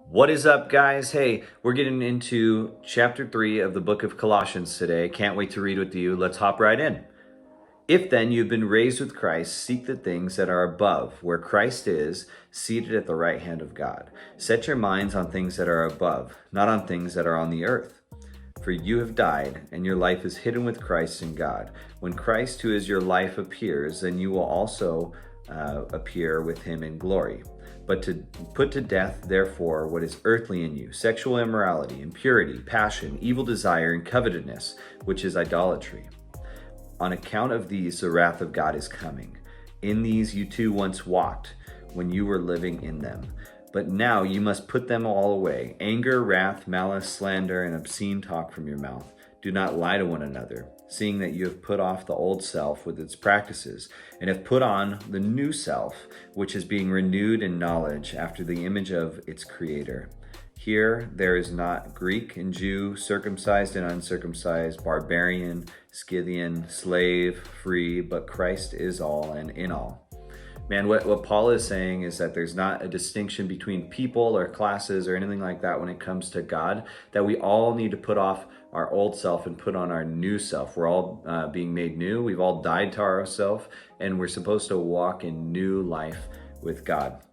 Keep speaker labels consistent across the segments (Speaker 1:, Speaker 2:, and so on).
Speaker 1: What is up, guys? Hey, we're getting into chapter 3 of the book of Colossians today. Can't wait to read with you. Let's hop right in. If then you've been raised with Christ, seek the things that are above, where Christ is, seated at the right hand of God. Set your minds on things that are above, not on things that are on the earth. For you have died, and your life is hidden with Christ in God. When Christ, who is your life, appears, then you will also appear with him in glory. But to put to death, therefore, what is earthly in you, sexual immorality, impurity, passion, evil desire, and covetousness, which is idolatry. On account of these, the wrath of God is coming. In these you too once walked, when you were living in them. But now you must put them all away: anger, wrath, malice, slander, and obscene talk from your mouth. Do not lie to one another, seeing that you have put off the old self with its practices, and have put on the new self, which is being renewed in knowledge after the image of its creator. Here there is not Greek and Jew, circumcised and uncircumcised, barbarian, Scythian, slave, free, but Christ is all and in all. Man, what Paul is saying is that there's not a distinction between people or classes or anything like that when it comes to God, that we all need to put off our old self and put on our new self. We're all being made new. We've all died to ourselves, and we're supposed to walk in new life with God.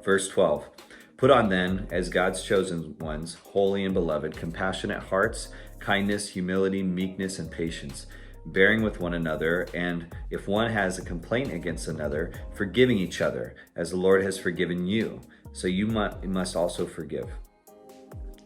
Speaker 1: Verse 12. Put on then, as God's chosen ones, holy and beloved, compassionate hearts, kindness, humility, meekness, and patience, bearing with one another, and if one has a complaint against another, forgiving each other, as the Lord has forgiven you, so you must also forgive.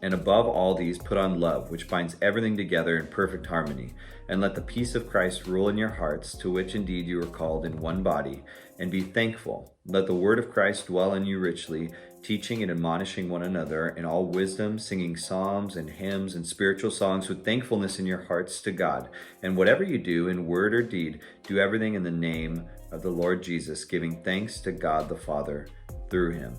Speaker 1: And above all these, put on love, which binds everything together in perfect harmony. And let the peace of Christ rule in your hearts, to which indeed you are called in one body, and be thankful. Let the word of Christ dwell in you richly, teaching and admonishing one another in all wisdom, singing psalms and hymns and spiritual songs with thankfulness in your hearts to God. And whatever you do in word or deed, do everything in the name of the Lord Jesus, giving thanks to God the Father through him.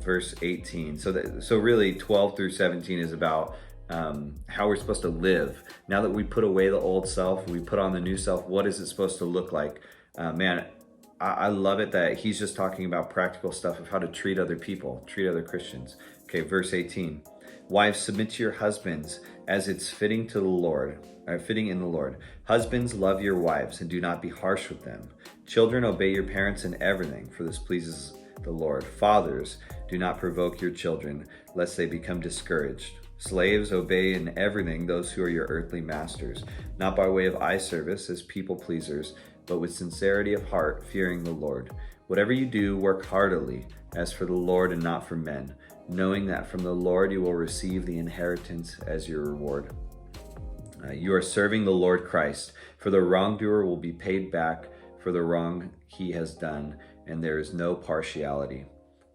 Speaker 1: Verse 18. So really 12 through 17 is about how we're supposed to live. Now that we put away the old self, we put on the new self, what is it supposed to look like? I love it that he's just talking about practical stuff of how to treat other people, treat other Christians. Okay, verse 18. Wives, submit to your husbands as it's fitting to the Lord, or fitting in the Lord. Husbands, love your wives and do not be harsh with them. Children, obey your parents in everything, for this pleases the Lord. Fathers, do not provoke your children, lest they become discouraged. Slaves, obey in everything those who are your earthly masters, not by way of eye service as people pleasers, but with sincerity of heart, fearing the Lord. Whatever you do, work heartily, as for the Lord and not for men, knowing that from the Lord you will receive the inheritance as your reward. You are serving the Lord Christ, for the wrongdoer will be paid back for the wrong he has done, and there is no partiality.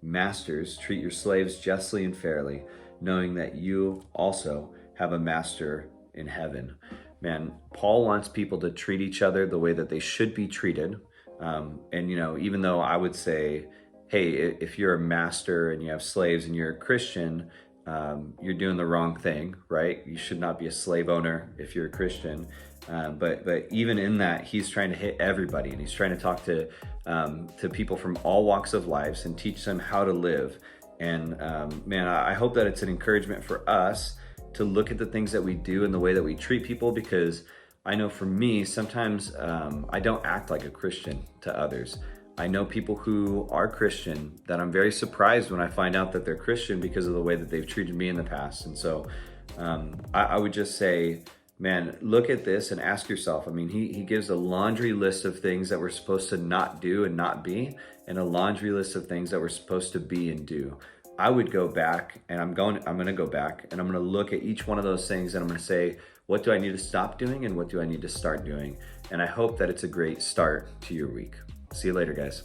Speaker 1: Masters, treat your slaves justly and fairly, knowing that you also have a master in heaven. Man, Paul wants people to treat each other the way that they should be treated. Even though I would say, hey, if you're a master and you have slaves and you're a Christian, you're doing the wrong thing, right? You should not be a slave owner if you're a Christian. But even in that, he's trying to hit everybody, and he's trying to talk to people from all walks of life and teach them how to live. And I hope that it's an encouragement for us to look at the things that we do and the way that we treat people, because I know for me, sometimes I don't act like a Christian to others. I know people who are Christian that I'm very surprised when I find out that they're Christian because of the way that they've treated me in the past. And so I would just say, man, look at this and ask yourself. I mean, he gives a laundry list of things that we're supposed to not do and not be, and a laundry list of things that we're supposed to be and do. I would go back, and I'm going to go back, and I'm going to look at each one of those things, and I'm going to say, what do I need to stop doing, and what do I need to start doing? And I hope that it's a great start to your week. See you later, guys.